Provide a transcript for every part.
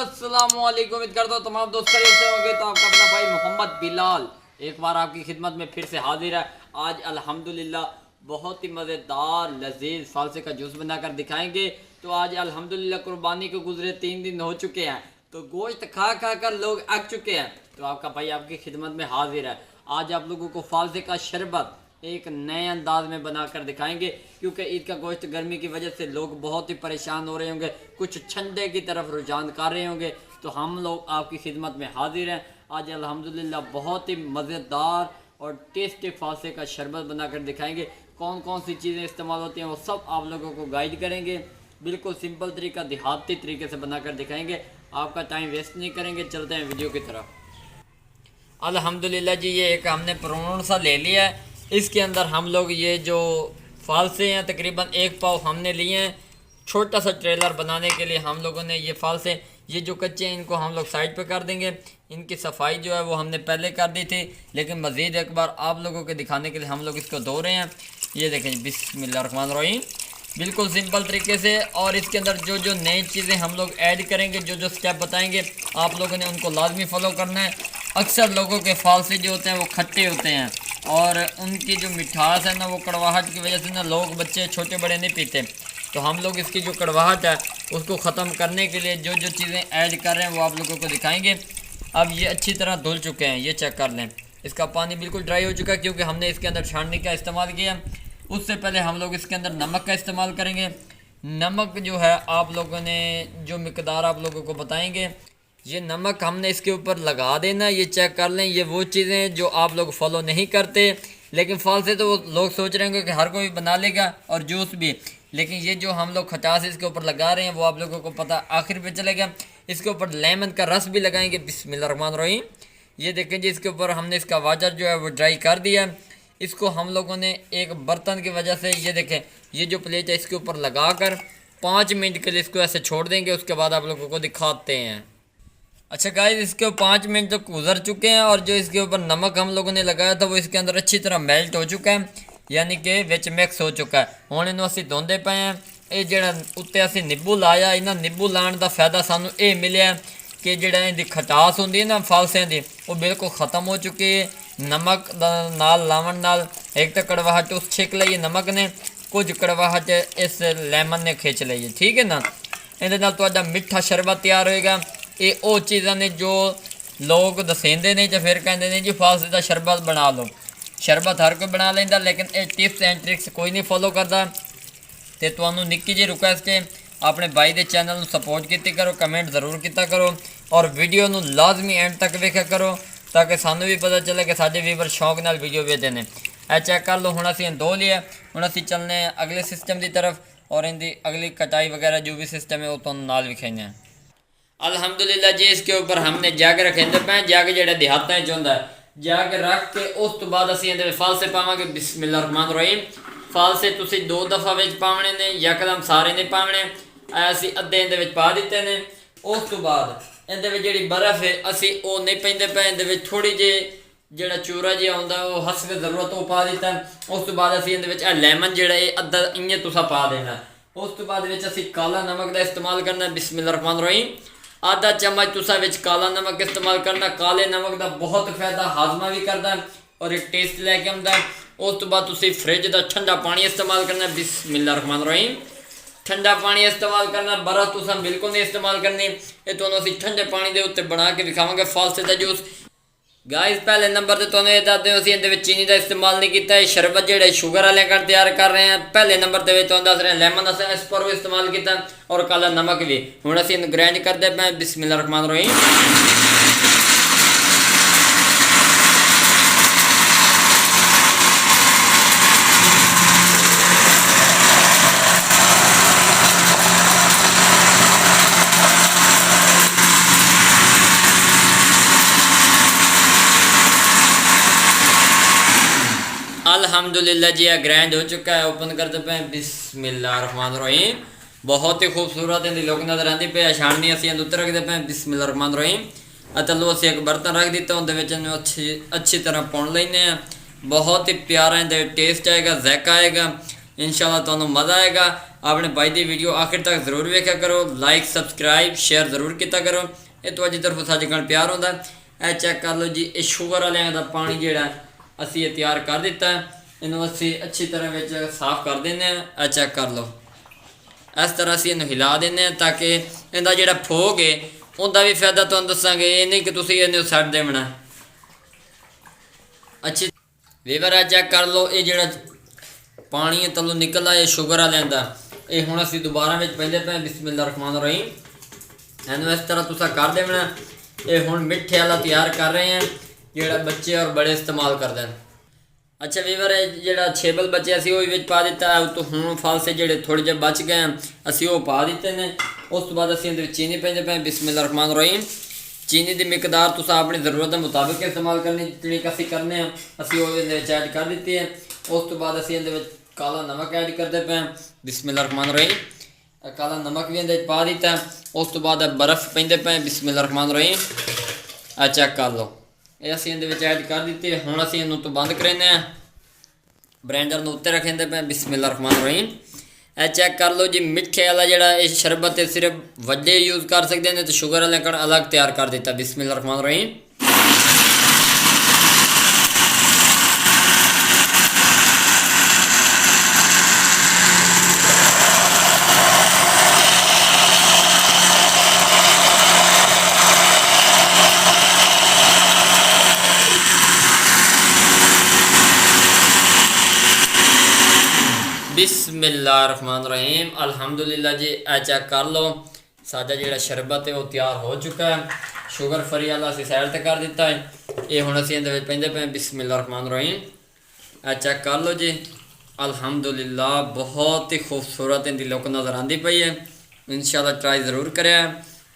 अस्सलामुअलैकुम। उम्मीद करता हूँ तमाम दोस्त खैरियत से होंगे। तो आपका अपना भाई मोहम्मद बिलाल एक बार आपकी खिदमत में फिर से हाजिर है। आज अल्हम्दुलिल्लाह बहुत ही मज़ेदार लजीज फालसे का जूस बनाकर दिखाएंगे। तो आज अल्हम्दुलिल्लाह कुर्बानी को गुजरे 3 दिन हो चुके हैं, तो गोश्त खा खा कर लोग अक चुके हैं। तो आपका भाई आपकी खिदमत में हाजिर है। आज आप लोगों को फालसे का शरबत एक नए अंदाज में बनाकर दिखाएंगे, क्योंकि ईद का गोश्त गर्मी की वजह से लोग बहुत ही परेशान हो रहे होंगे, कुछ ठंडे की तरफ रुझान कर रहे होंगे। तो हम लोग आपकी खिदमत में हाजिर हैं। आज अल्हम्दुलिल्लाह बहुत ही मज़ेदार और टेस्टी फालसे का शरबत बनाकर दिखाएंगे। कौन कौन सी चीज़ें इस्तेमाल होती हैं वो सब आप लोगों को गाइड करेंगे। बिल्कुल सिंपल तरीका, देहाती तरीके से बनाकर दिखाएंगे। आपका टाइम वेस्ट नहीं करेंगे, चलते हैं वीडियो की तरफ। अल्हम्दुलिल्लाह जी, ये एक हमने प्रोन सा ले लिया है। इसके अंदर हम लोग ये जो फालसे हैं तकरीबन 1 पाव हमने लिए हैं। छोटा सा ट्रेलर बनाने के लिए हम लोगों ने ये फालसे, ये जो कच्चे हैं इनको हम लोग साइड पे कर देंगे। इनकी सफाई जो है वो हमने पहले कर दी थी, लेकिन मज़ीद एक बार आप लोगों के दिखाने के लिए हम लोग इसको धो रहे हैं। ये देखें, बिस्मिल्लाहिर्रहमानिर्रहीम, बिल्कुल सिंपल तरीके से। और इसके अंदर जो जो नई चीज़ें हम लोग ऐड करेंगे, जो जो स्टेप बताएंगे, आप लोगों ने उनको लाजमी फॉलो करना है। अक्सर लोगों के फालसे जो होते हैं वो खट्टे होते हैं और उनकी जो मिठास है ना, वो कड़वाहट की वजह से ना लोग, बच्चे छोटे बड़े नहीं पीते। तो हम लोग इसकी जो कड़वाहट है उसको ख़त्म करने के लिए जो जो चीज़ें ऐड कर रहे हैं वो आप लोगों को दिखाएंगे। अब ये अच्छी तरह धुल चुके हैं, ये चेक कर लें। इसका पानी बिल्कुल ड्राई हो चुका है, क्योंकि हमने इसके अंदर छाननी का इस्तेमाल किया। उससे पहले हम लोग इसके अंदर नमक का इस्तेमाल करेंगे। नमक जो है आप लोगों ने जो मिकदार आप लोगों को बताएंगे, ये नमक हमने इसके ऊपर लगा देना। ये चेक कर लें, ये वो चीज़ें जो आप लोग फॉलो नहीं करते, लेकिन फालसे तो वो लोग सोच रहे होंगे कि हर कोई बना लेगा और जूस भी, लेकिन ये जो हम लोग खटास इसके ऊपर लगा रहे हैं वो आप लोगों को पता आखिर पे चलेगा। इसके ऊपर लेमन का रस भी लगाएंगे। बिस्मिल्लाहिर्रहमानिर्रहीम। ये देखें जी, इसके ऊपर हमने इसका वाटर जो है वो ड्राई कर दिया। इसको हम लोगों ने एक बर्तन की वजह से, ये देखें, ये जो प्लेट है इसके ऊपर लगा कर 5 मिनट के लिए इसको ऐसे छोड़ देंगे। उसके बाद आप लोगों को दिखाते हैं। अच्छा गाइस, इसके 5 मिनट तो गुजर चुके हैं और जो इसके ऊपर नमक हम लोगों ने लगाया था वो इसके अंदर अच्छी तरह मेल्ट हो चुका है, यानी कि विच मिक्स हो चुका है। हुण इन्हूं असीं धोंदे पे हैं। ये जिहड़ा उत्ते असीं निंबू लाया, इन्हां निंबू लाण दा फायदा सानूं ये मिलिया कि जिहड़ा इहदी खटास हुंदी है ना फालसियां दी, वो बिल्कुल ख़त्म हो चुकी है। नमक नाल लावण नाल एक तो कड़वाहट उस छिक लई नमक ने, कुछ कड़वाहट इस लेमन ने खिंच लई है। ठीक है ना, इहदे नाल तुहाडा मिठा शरबत तैयार होएगा। ये वो चीज़ां ने जो लोग दसेंदे ने, तो फिर कहते हैं जी फालसे का शरबत बना लो। शरबत हर कोई बना लेंदा, लेकिन ये टिप्स एंड ट्रिक्स कोई नहीं फॉलो करता। तो तुहानूं निक्की जी रिक्वेस्ट है, अपने भाई के चैनल में सपोर्ट की करो, कमेंट जरूर किया करो और वीडियो नूं लाजमी एंड तक वेख्या करो, ताकि सानूं भी पता चले कि साडे व्यूवर शौक नाल वीडियो वेखदे ने। ए चेक कर लो, हुण असीं धो लिया। हुण असीं चलने अगले सिस्टम की तरफ और इनकी अगली कटाई वगैरह जो भी सिस्टम है वो तुहानूं नाल विखाइने हैं। अल्हम्दुलिल्लाह जी, इसके ऊपर हमने जग रखेंदे पे, जग जिहड़ा देहातां च हुंदा है, जग रख के उस तो बाद असीं इहदे फालसे पावांगे। बिस्मिल्लाहिर्रहमानिर्रहीम। फालसे तुसीं 2 दफ़ा विच पावणे ने, यकदम सारे नहीं पावणे। असीं अद्धे इहदे विच पा दित्ते ने। उस तो बाद इहदे विच जिहड़ी बर्फ़ है असीं वो नहीं पैंदे पे, इहदे विच थोड़ी जी जिहड़ा चूरा जिहा आउंदा वो हसब ज़रूरत वो पा दित्ता। उस तो बाद असीं इहदे विच लेमन जिहड़ा है अद्धा इ'यां तुसां पा देना। उस तो बाद विच असीं काला नमक का इस्तेमाल करना। बिस्मिल्लाहिर्रहमानिर्रहीम। आधा चम्मच तुसा विच काला नमक इस्तेमाल करना। काले नमक का बहुत फायदा, हाजमा भी करता है और एक टेस्ट लैके आंदा है। उस तो बाद तुसी फ्रिज का ठंडा पानी इस्तेमाल करना। बिस्मिल्लाहिर्रहमानिर्रहीम। ठंडा पानी इस्तेमाल करना, बर्फ तुसा बिल्कुल नहीं इस्तेमाल करनी। ये तुहानूं असीं ठंडे पानी के उत्ते बना के दिखावांगे फालसे का जूस। गाइस, पहले नंबर पर तुहानूं ये दस दें, असीं इहदे विच चीनी का इस्तेमाल नहीं किया। शरबत जिहड़े शुगर वाले घर तैयार कर रहे हैं। पहले नंबर पर तुहानूं दस रहे हैं लेमन असें इस पर भी इस्तेमाल किया और काला नमक भी। हुण असीं ग्राइंड करते पे। बिस्मिल्लाहिर्रहमानिर्रहीम। अल्हम्दुलिल्लाह जी, ग्राइंड हो चुका है। ओपन करते पे। बिस्मिल्लाहिर्रहमानिर्रहीम। बहुत ही खूबसूरत इनकी लुक नजर आती पे। छाननी असीं उत्ते रखते पे। बिस्मिल्लाहिर्रहमानिर्रहीम। चलो असीं एक बर्तन रख दिता, उहदे अच्छी तरह पुन लेने। बहुत ही प्यारा इहदे टेस्ट आएगा, ज़ायका आएगा। इंशाल्लाह तुहानू मज़ा आएगा। अपने भाई की वीडियो आखिर तक जरूर वेख्या करो, लाइक सबसक्राइब शेयर जरूर किया करो। ये तुहाडी तरफों साडे नाल प्यार होंदा। ए चेक कर लो जी, ये शुगर वाले का पानी जिहड़ा असीं ये तैयार कर दिता है, इनू असीं अच्छी तरह विच साफ कर देने। ए चेक कर लो, इस तरह असीं इनू हिला देने ताकि इहदा जिहड़ा फोग है उहदा भी फायदा तुहानू दसांगे। ये नहीं कि तुसीं इहनू सट देवना। अच्छी वीवर चेक कर लो, ये जिहड़ा पानी तलों निकलदा है शुगर वालियां दा, ये हुण असीं दोबारा विच पहले पे बिस्मिल्लाह रहमान रहीम इनू इस तरह तुसां कर देवना। ये हुण मिठे वाला तैयार कर रहे हैं जिहड़ा बच्चे और बड़े इस्तेमाल करते हैं। अच्छा वीवर जिहड़ा छेबल बचे असीं वो विच पा दिता है, तो हुण फल से जिहड़े थोड़े जे बच गए असीं वो पा दिते ने। उस तो बाद असीं इहदे विच चीनी पाइंदे पे बिस्मिल्लाह रहमान रहीम। चीनी की मिकदार तुसां अपनी ज़रूरत के मुताबिक इस्तेमाल करनी, जितनी असीं करने असीं वो इहदे विच ऐड कर दित्ती है। उस तो बाद असीं इहदे विच काला नमक ऐड करते पे बिस्मिल्लाह रहमान रहीम। काला नमक भी इहदे पा दिता। उस तो बाद बर्फ़ पेंदे पे बिस्मिल्लाह रहमान रहीम। आ चेक कर लो, ये असीं इहदे विच ऐड कर दित्ती है। हुण असीं इहनूं तो बंद करेने आ, ब्लेंडर नूं उत्ते रखेंदे पे बिस्मिल्लाह रहमान रहीम। ए चेक कर लो जी, मिठे वाला जिहड़ा ये शरबत है सिर्फ वड्डे यूज़ कर सकते हैं, तो शुगर वाले कण अलग तैयार कर दिता बिस्मिल्लाह रहमान रहीम। बिस्मिल्लाहिर्रहमानिर्रहीम। अल्हम्दुलिल्लाह जी, ए चेक कर लो, साडा जिहड़ा शरबत है वो तैयार हो चुका है। शुगर फ्री वाला असीं साइड ते कर दिता है। ये हुण असीं इहदे विच पैंदे पे बिस्मिल्लाहिर्रहमानिर्रहीम। ए चेक कर लो जी, अल्हम्दुलिल्लाह बहुत ही खूबसूरत इनकी लुक नज़र आती पई है। इंशाल्लाह ट्राई ज़रूर करें।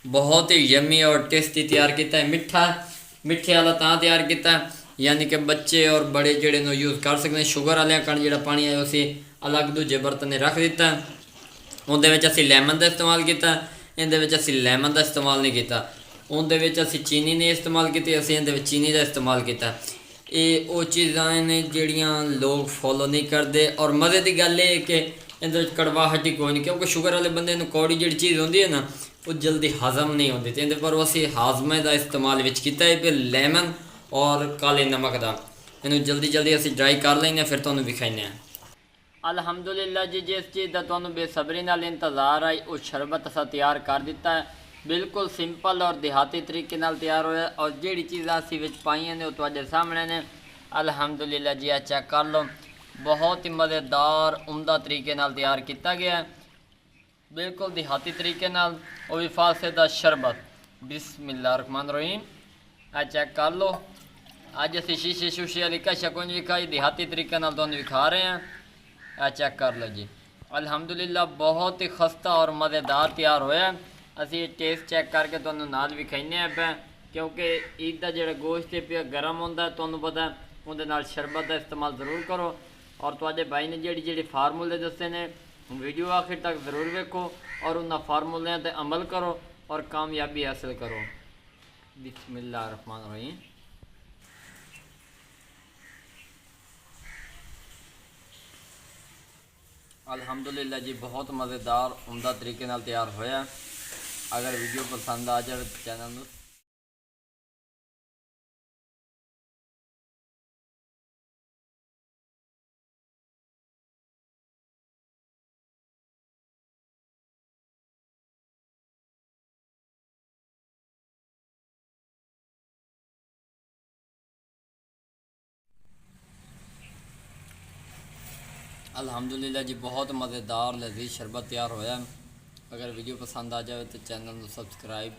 बहुत ही यमी और टेस्टी तैयार किया है। मिठे वाला तां तैयार किया यानी कि बच्चे और बड़े जिहड़े नो यूज़ कर सकते हैं। शुगर वाले कण जिहड़ा पानी है उसी अलग दूजे बर्तन रख दिता। उहदे विच असीं लैमन का इस्तेमाल किया, इहदे विच असीं लैमन का इस्तेमाल नहीं किया। उहदे विच असीं चीनी नहीं इस्तेमाल की, असीं इहदे विच चीनी का इस्तेमाल किया। ये वो चीज़ां ने जिहड़ियां लोग फॉलो नहीं करते। और मज़े की गल है कि इहदे विच कड़वाहट ही कोई नहीं, क्योंकि शुगर वाले बंदे नूं कौड़ी जिहड़ी चीज़ होंदी है ना वो जल्दी हज़म नहीं होती। तो इहदे पर असीं हाजमे का इस्तेमाल विच कीता है फिर लैमन और काले नमक का। इन्हूं जल्दी जल्दी असीं ड्राई कर लैंदे फिर तुहानूं विखाइने। अल्हम्दुलिल्लाह जी, जिस चीज़ का तुहानूं बेसब्री नाल इंतज़ार आई वो शरबत असां तैयार कर दिता है। बिल्कुल सिंपल और देहाती तरीके नाल तैयार होया। और जिहड़ी चीज़ां असीं विच पाईआं ने वो तुहाडे सामने ने। अल्हम्दुलिल्लाह जी, आ चेक कर लो, बहुत ही मज़ेदार उम्दा तरीके नाल तैयार किया गया है, बिल्कुल देहाती तरीके नाल। वो भी फासे दा शरबत बिस्मिल्लाहिर्रहमानिर्रहीम। आ चेक कर लो, अज असीं शीशे शूशे वाली कशा कुंज विखाई देहाती तरीके नाल तुहानूं विखा रहे हैं। आ चेक कर लो जी, अल्हम्दुलिल्लाह बहुत ही खस्ता और मज़ेदार तैयार होया। असीं टेस्ट चेक करके तुहानूं नाल विखाइने पे, क्योंकि ईद का जिहड़ा गोश्त है पिया गर्म होंदा, तुहानूं पता है, उहदे नाल शरबत का इस्तेमाल ज़रूर करो। और तुहाडे भाई ने जिहड़े फार्मूले दस्से ने वीडियो आखिर तक ज़रूर वेखो और उन्हां फार्मूलियां ते अमल करो और कामयाबी हासिल करो। बिस्मिल्लाहिर्रहमानिर्रहीम। अल्हम्दुलिल्लाह जी, बहुत मज़ेदार उम्दा तरीके नाल तैयार होया। अगर वीडियो पसंद आ जाए तो चैनल अल्हम्दुलिल्लाह जी, बहुत मज़ेदार लजीज शरबत तैयार होया। अगर वीडियो पसंद आ जाए तो चैनल को सब्सक्राइब